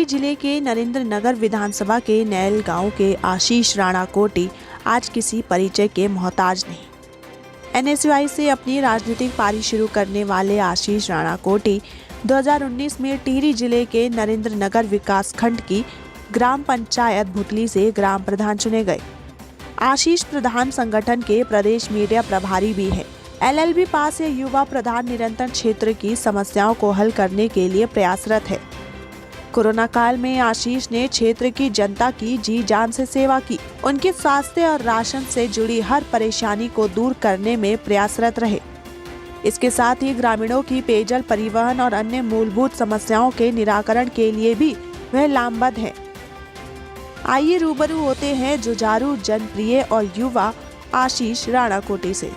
जिले के नरेंद्र नगर विधानसभा के नैल गांव के आशीष राणा कोटी आज किसी परिचय के मोहताज नहीं। एनएसयूआई से अपनी राजनीतिक पारी शुरू करने वाले आशीष राणा कोटी 2019 में टिहरी जिले के नरेंद्र नगर विकास खंड की ग्राम पंचायत भुतली से ग्राम प्रधान चुने गए। आशीष प्रधान संगठन के प्रदेश मीडिया प्रभारी भी है। एलएलबी पास ये युवा प्रधान निरंतर क्षेत्र की समस्याओं को हल करने के लिए प्रयासरत है। कोरोना काल में आशीष ने क्षेत्र की जनता की जी जान से सेवा की। उनके स्वास्थ्य और राशन से जुड़ी हर परेशानी को दूर करने में प्रयासरत रहे। इसके साथ ही ग्रामीणों की पेयजल, परिवहन और अन्य मूलभूत समस्याओं के निराकरण के लिए भी वह लामबद्ध है। आइए रूबरू होते हैं जुझारू, जनप्रिय और युवा आशीष राणा कोटी से।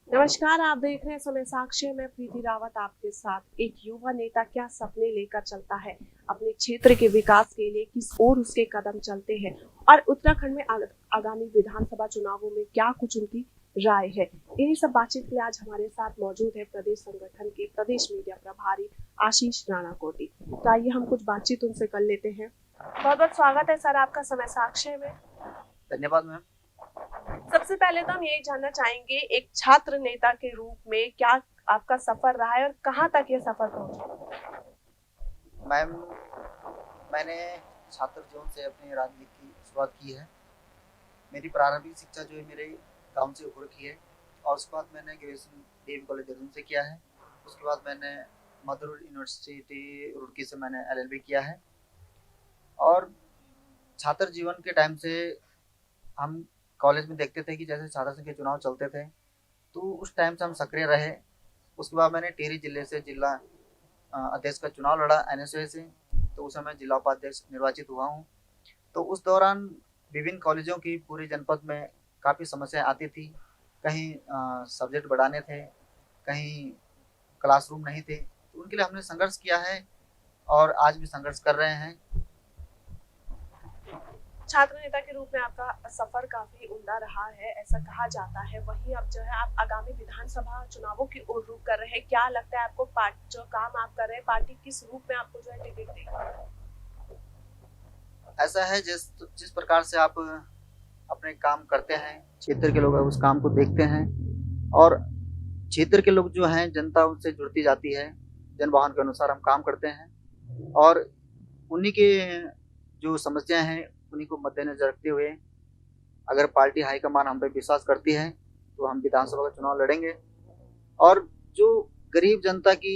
नमस्कार, आप देख रहे हैं समय साक्षी में प्रीति रावत आपके साथ। एक युवा नेता क्या सपने लेकर चलता है, अपने क्षेत्र के विकास के लिए किस ओर उसके कदम चलते हैं और उत्तराखंड में आगामी विधानसभा चुनावों में क्या कुछ उनकी राय है, इन्हीं सब बातचीत के लिए आज हमारे साथ मौजूद है प्रदेश संगठन के प्रदेश मीडिया प्रभारी आशीष राणा कोटी। तो आइए हम कुछ बातचीत उनसे कर लेते हैं। बहुत बहुत स्वागत है सर आपका समय साक्षी में। धन्यवाद मैम। सबसे पहले तो हम यही जानना चाहेंगे, एक छात्र नेता के रूप में क्या आपका सफर रहा है और कहां तक ये सफर पहुंचा? मैम, मैंने छात्र जीवन से अपनी राजनीति की शुरुआत की है। मेरी प्रारंभिक शिक्षा जो है मेरे गांव से होकर की है और उसके बाद मैंने ग्रेजुएशन डीएवी कॉलेज देहरादून से किया है। उसके बाद मैंने मदर यूनिवर्सिटी रुड़की से मैंने एलएलबी किया है। और छात्र जीवन के टाइम से हम कॉलेज में देखते थे कि जैसे छात्र संघ के चुनाव चलते थे तो उस टाइम से हम सक्रिय रहे। उसके बाद मैंने टिहरी जिले से जिला अध्यक्ष का चुनाव लड़ा एनएसयूआई से, तो उस समय जिला उपाध्यक्ष निर्वाचित हुआ हूँ। तो उस दौरान विभिन्न कॉलेजों की पूरे जनपद में काफ़ी समस्याएं आती थी। कहीं सब्जेक्ट बढ़ाने थे, कहीं क्लासरूम नहीं थे, तो उनके लिए हमने संघर्ष किया है और आज भी संघर्ष कर रहे हैं। छात्र नेता के रूप में आपका सफर काफी उम्दा रहा है, ऐसा कहा जाता है। वहीं अब जो है आप आगामी विधानसभा चुनावों की ओर रुख कर रहे हैं। क्या लगता है आपको पार्टी जो काम आप कर रहे हैं, पार्टी किस रूप में आपको जो है टिकट देगी? ऐसा है जिस प्रकार से आप अपने काम करते हैं, क्षेत्र के लोग उस काम को देखते हैं और क्षेत्र के लोग जो हैं, जनता उनसे जुड़ती जाती है। जनवाहन के अनुसार हम काम करते हैं और उन्हीं के जो समस्याएं हैं उन्हीं को मद्देनजर रखते हुए अगर पार्टी हाईकमान हम पे विश्वास करती है तो हम विधानसभा का चुनाव लड़ेंगे और जो गरीब जनता की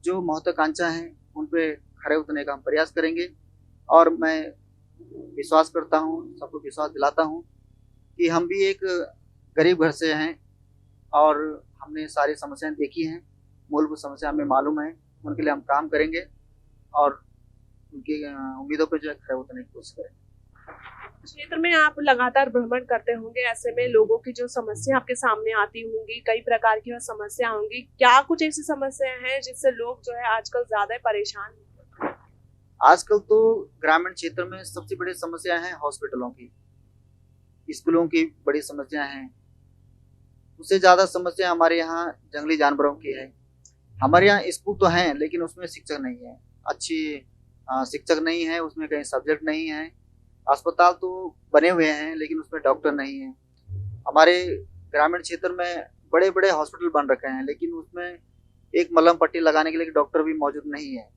जो महत्वाकांक्षा है उन पे खरे उतरने का हम प्रयास करेंगे। और मैं विश्वास करता हूँ, सबको विश्वास दिलाता हूँ कि हम भी एक गरीब घर से हैं और हमने सारी समस्याएं देखी हैं, मूलभूत समस्या हमें मालूम है, उनके लिए हम काम करेंगे और उनकी उम्मीदों पर जो है खरे उतरने की कोशिश करेंगे। क्षेत्र में आप लगातार भ्रमण करते होंगे, ऐसे में लोगों की जो समस्या आपके सामने आती होंगी, कई प्रकार की समस्या होंगी। क्या कुछ ऐसी समस्याएं हैं जिससे लोग जो है आजकल ज्यादा परेशान हैं? आजकल तो ग्रामीण क्षेत्र में सबसे बड़ी समस्या है हॉस्पिटलों की, स्कूलों की बड़ी समस्या है। उससे ज्यादा समस्या हमारे यहाँ जंगली जानवरों की है। हमारे यहाँ स्कूल तो हैं लेकिन उसमें शिक्षक नहीं है, अच्छी शिक्षक नहीं है, उसमें कहीं सब्जेक्ट नहीं है। अस्पताल तो बने हुए हैं लेकिन उसमें डॉक्टर नहीं है। हमारे ग्रामीण क्षेत्र में बड़े बड़े हॉस्पिटल बन रखे हैं लेकिन उसमें एक मलहम पट्टी लगाने के लिए डॉक्टर भी मौजूद नहीं है,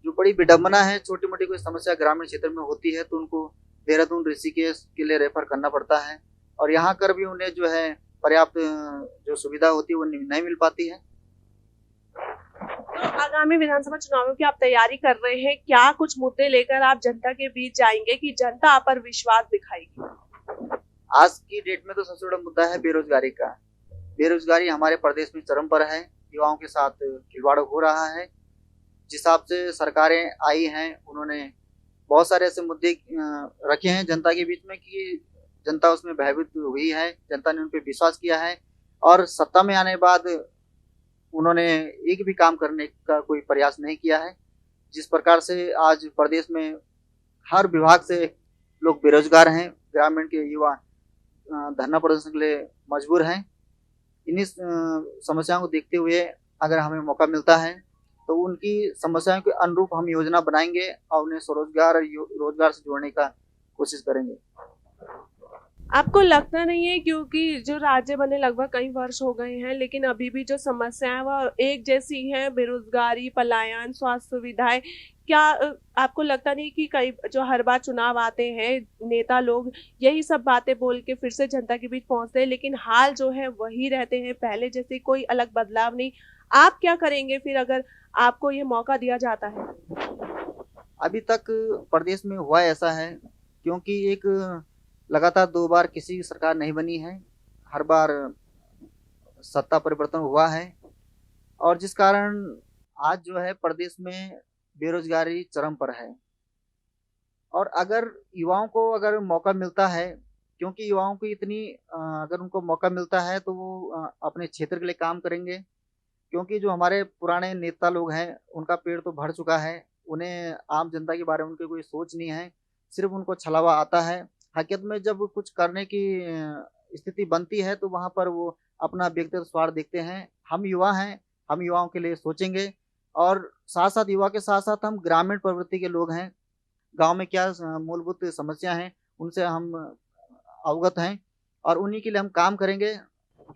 जो बड़ी विडंबना है। छोटी मोटी कोई समस्या ग्रामीण क्षेत्र में होती है तो उनको देहरादून, ऋषिकेश के लिए रेफर करना पड़ता है और यहाँ कर भी उन्हें जो है पर्याप्त जो सुविधा होती है वो नहीं मिल पाती है। तो आगामी विधानसभा चुनावों की आप तैयारी कर रहे हैं, क्या कुछ मुद्दे लेकर आप जनता के बीच जाएंगे कि जनता आप पर विश्वास दिखाएगी? आज की डेट में तो सबसे बड़ा मुद्दा है बेरोजगारी का। बेरोजगारी हमारे प्रदेश में चरम पर है, युवाओं के साथ खिलवाड़ हो रहा है। जिस हिसाब से सरकारें आई हैं उन्होंने बहुत सारे ऐसे मुद्दे रखे हैं जनता के बीच में कि जनता उसमें भयभीत हुई है, जनता ने उन पर विश्वास किया है और सत्ता में आने के बाद उन्होंने एक भी काम करने का कोई प्रयास नहीं किया है। जिस प्रकार से आज प्रदेश में हर विभाग से लोग बेरोजगार हैं, ग्रामीण के युवा धरना प्रदर्शन के लिए मजबूर हैं। इन्हीं समस्याओं को देखते हुए अगर हमें मौका मिलता है तो उनकी समस्याओं के अनुरूप हम योजना बनाएंगे और उन्हें स्वरोजगार और रोजगार से जोड़ने का कोशिश करेंगे। आपको लगता नहीं है, क्योंकि जो राज्य बने लगभग कई वर्ष हो गए हैं, लेकिन अभी भी जो समस्याएं वह एक जैसी हैं, बेरोजगारी, पलायन, स्वास्थ्य सुविधाएं, क्या आपको लगता नहीं कि कई जो हर बार चुनाव आते हैं नेता लोग यही सब बातें बोल के फिर से जनता के बीच पहुंचते हैं, लेकिन हाल जो है वही रहते हैं, पहले जैसे कोई अलग बदलाव नहीं। आप क्या करेंगे फिर अगर आपको ये मौका दिया जाता है? अभी तक प्रदेश में हुआ ऐसा है, क्योंकि एक लगातार 2 बार किसी की सरकार नहीं बनी है, हर बार सत्ता परिवर्तन हुआ है, और जिस कारण आज जो है प्रदेश में बेरोजगारी चरम पर है। और अगर युवाओं को अगर मौका मिलता है, क्योंकि युवाओं की इतनी अगर उनको मौका मिलता है तो वो अपने क्षेत्र के लिए काम करेंगे, क्योंकि जो हमारे पुराने नेता लोग हैं उनका पेड़ तो भर चुका है, उन्हें आम जनता के बारे में उनकी कोई सोच नहीं है, सिर्फ उनको छलावा आता है। हकीकत में जब कुछ करने की स्थिति बनती है तो वहाँ पर वो अपना व्यक्तिगत स्वार्थ देखते हैं। हम युवा हैं, हम युवाओं के लिए सोचेंगे, और साथ साथ युवा के साथ साथ हम ग्रामीण प्रवृत्ति के लोग हैं, गांव में क्या मूलभूत समस्या हैं उनसे हम अवगत हैं, और उन्हीं के लिए हम काम करेंगे।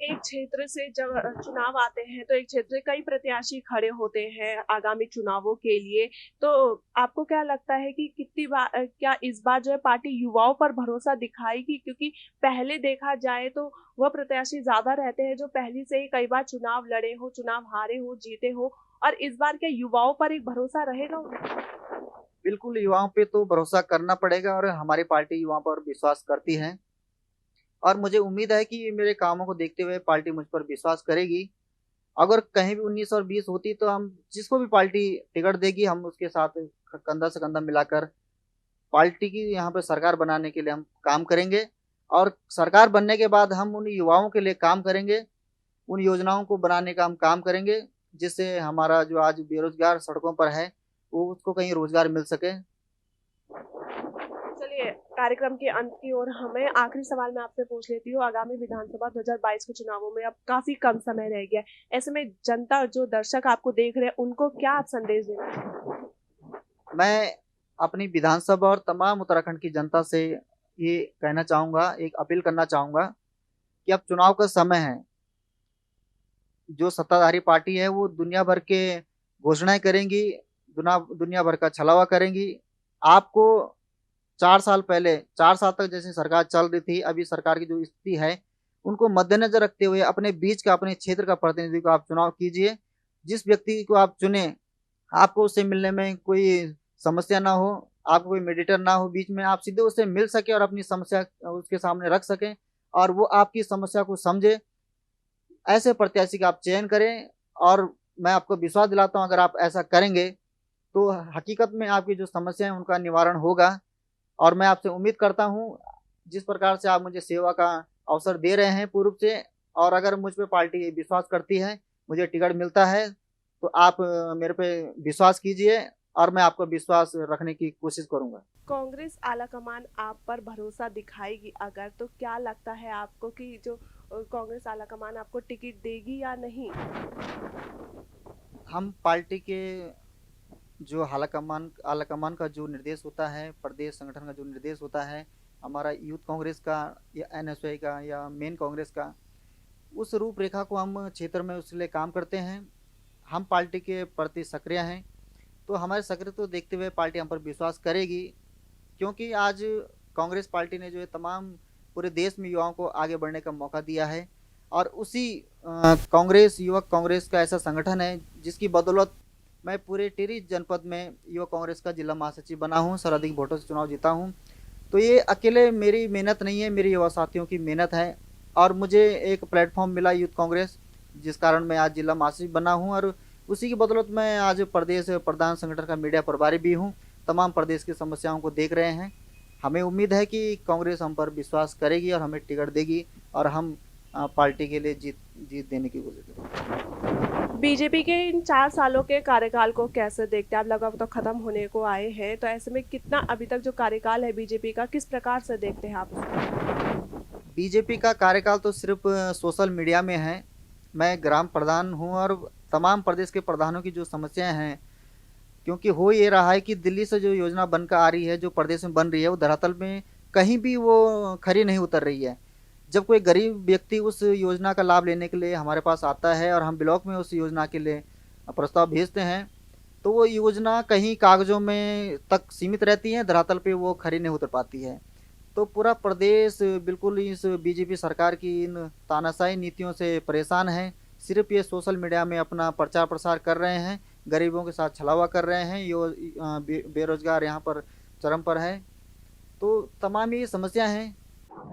एक क्षेत्र से जब चुनाव आते हैं तो एक क्षेत्र से कई प्रत्याशी खड़े होते हैं आगामी चुनावों के लिए, तो आपको क्या लगता है कि कितनी बार क्या इस बार जो है पार्टी युवाओं पर भरोसा दिखाएगी? क्योंकि पहले देखा जाए तो वह प्रत्याशी ज्यादा रहते हैं जो पहले से ही कई बार चुनाव लड़े हो, चुनाव हारे हो, जीते हो, और इस बार क्या युवाओं पर एक भरोसा रहेगा? बिल्कुल, युवाओं पे तो भरोसा करना पड़ेगा, और हमारी पार्टी युवाओं पर विश्वास करती है, और मुझे उम्मीद है कि मेरे कामों को देखते हुए पार्टी मुझ पर विश्वास करेगी। अगर कहीं भी 19 और 20 होती तो हम जिसको भी पार्टी टिकट देगी हम उसके साथ कंधा से कंधा मिलाकर पार्टी की यहाँ पे सरकार बनाने के लिए हम काम करेंगे, और सरकार बनने के बाद हम उन युवाओं के लिए काम करेंगे, उन योजनाओं को बनाने का हम काम करेंगे, जिससे हमारा जो आज बेरोजगार सड़कों पर है वो उसको कहीं रोजगार मिल सके। चलिए, कार्यक्रम के अंत की ओर हमें आखिरी सवाल मैं आपसे पूछ लेती हूँ। आगामी विधानसभा 2022 के चुनावों में अब काफी कम समय रह गया है, ऐसे में जनता, जो दर्शक आपको देख रहे हैं, उनको क्या आप संदेश देना चाहेंगे? मैं अपनी विधानसभा और तमाम उत्तराखंड की जनता से ये कहना चाहूँगा, एक अपील करना चाहूँगा कि अब चुनाव का समय है। जो सत्ताधारी पार्टी है वो दुनिया भर के घोषणाएं करेंगी, दुनिया भर का छलावा करेंगी। आपको 4 साल पहले, 4 साल तक जैसे सरकार चल रही थी, अभी सरकार की जो स्थिति है उनको मद्देनजर रखते हुए अपने बीच का, अपने क्षेत्र का प्रतिनिधि को आप चुनाव कीजिए। जिस व्यक्ति को आप चुने आपको उससे मिलने में कोई समस्या ना हो, आपको कोई मेडिएटर ना हो बीच में, आप सीधे उससे मिल सके और अपनी समस्या उसके सामने रख सकें और वो आपकी समस्या को समझे। ऐसे प्रत्याशी का आप चयन करें, और मैं आपको विश्वास दिलाता हूं अगर आप ऐसा करेंगे तो हकीकत में आपकी जो समस्या है उनका निवारण होगा। और मैं आपसे उम्मीद करता हूं, जिस प्रकार से आप मुझे सेवा का अवसर दे रहे हैं पूर्व से, और अगर मुझ पे पार्टी विश्वास करती है, मुझे टिकट मिलता है, तो आप मेरे पे विश्वास कीजिए और मैं आपको विश्वास रखने की कोशिश करूंगा। कांग्रेस आलाकमान आप पर भरोसा दिखाएगी अगर, तो क्या लगता है आपको कि जो कांग्रेस आलाकमान आपको टिकट देगी या नहीं? हम पार्टी के जो आलाकमान का जो निर्देश होता है, प्रदेश संगठन का जो निर्देश होता है, हमारा यूथ कांग्रेस का या एनएसयूआई का या मेन कांग्रेस का, उस रूपरेखा को हम क्षेत्र में उसके लिए काम करते हैं। हम पार्टी के प्रति सक्रिय हैं, तो हमारे सक्रिय तो देखते हुए पार्टी हम पर विश्वास करेगी, क्योंकि आज कांग्रेस पार्टी ने जो है तमाम पूरे देश में युवाओं को आगे बढ़ने का मौका दिया है, और उसी कांग्रेस, युवक कांग्रेस का ऐसा संगठन है जिसकी बदौलत मैं पूरे टिहरी जनपद में युवा कांग्रेस का जिला महासचिव बना हूं, सर्वाधिक वोटों से चुनाव जीता हूं। तो ये अकेले मेरी मेहनत नहीं है, मेरे युवा साथियों की मेहनत है, और मुझे एक प्लेटफॉर्म मिला यूथ कांग्रेस, जिस कारण मैं आज जिला महासचिव बना हूं, और उसी की बदौलत मैं आज प्रदेश प्रधान संगठन का मीडिया प्रभारी भी हूं। तमाम प्रदेश की समस्याओं को देख रहे हैं। हमें उम्मीद है कि कांग्रेस हम पर विश्वास करेगी और हमें टिकट देगी, और हम पार्टी के लिए जीत देने की कोशिश करेंगे। बीजेपी के इन 4 सालों के कार्यकाल को कैसे देखते हैं आप? लगभग तो खत्म होने को आए हैं, तो ऐसे में कितना अभी तक जो कार्यकाल है बीजेपी का, किस प्रकार से देखते हैं आप? बीजेपी का कार्यकाल तो सिर्फ सोशल मीडिया में है। मैं ग्राम प्रधान हूं और तमाम प्रदेश के प्रधानों की जो समस्याएं हैं, क्योंकि हो ये रहा है कि दिल्ली से जो योजना बनकर आ रही है, जो प्रदेश में बन रही है, वो धरातल में कहीं भी वो खरी नहीं उतर रही है। जब कोई गरीब व्यक्ति उस योजना का लाभ लेने के लिए हमारे पास आता है और हम ब्लॉक में उस योजना के लिए प्रस्ताव भेजते हैं, तो वो योजना कहीं कागजों में तक सीमित रहती है, धरातल पे वो खरी नहीं उतर पाती है। तो पूरा प्रदेश बिल्कुल इस बीजेपी सरकार की इन तानाशाही नीतियों से परेशान है। सिर्फ ये सोशल मीडिया में अपना प्रचार प्रसार कर रहे हैं, गरीबों के साथ छलावा कर रहे हैं। बेरोजगार यहाँ पर चरम पर है। तो तमाम ये समस्या हैं।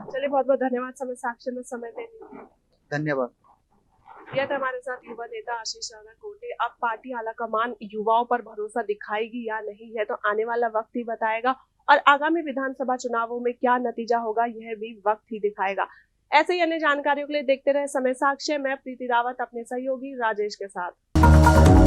चलिए, बहुत बहुत धन्यवाद समय साक्षी में समय देने के लिए। धन्यवाद। यह था हमारे साथ युवा नेता आशीष राणा कोटे। अब पार्टी आलाकमान युवाओं पर भरोसा दिखाएगी या नहीं, है तो आने वाला वक्त ही बताएगा, और आगामी विधानसभा चुनावों में क्या नतीजा होगा यह भी वक्त ही दिखाएगा। ऐसे ही अन्य जानकारियों के लिए देखते रहे समय साक्षी। मैं प्रीति रावत अपने सहयोगी राजेश के साथ।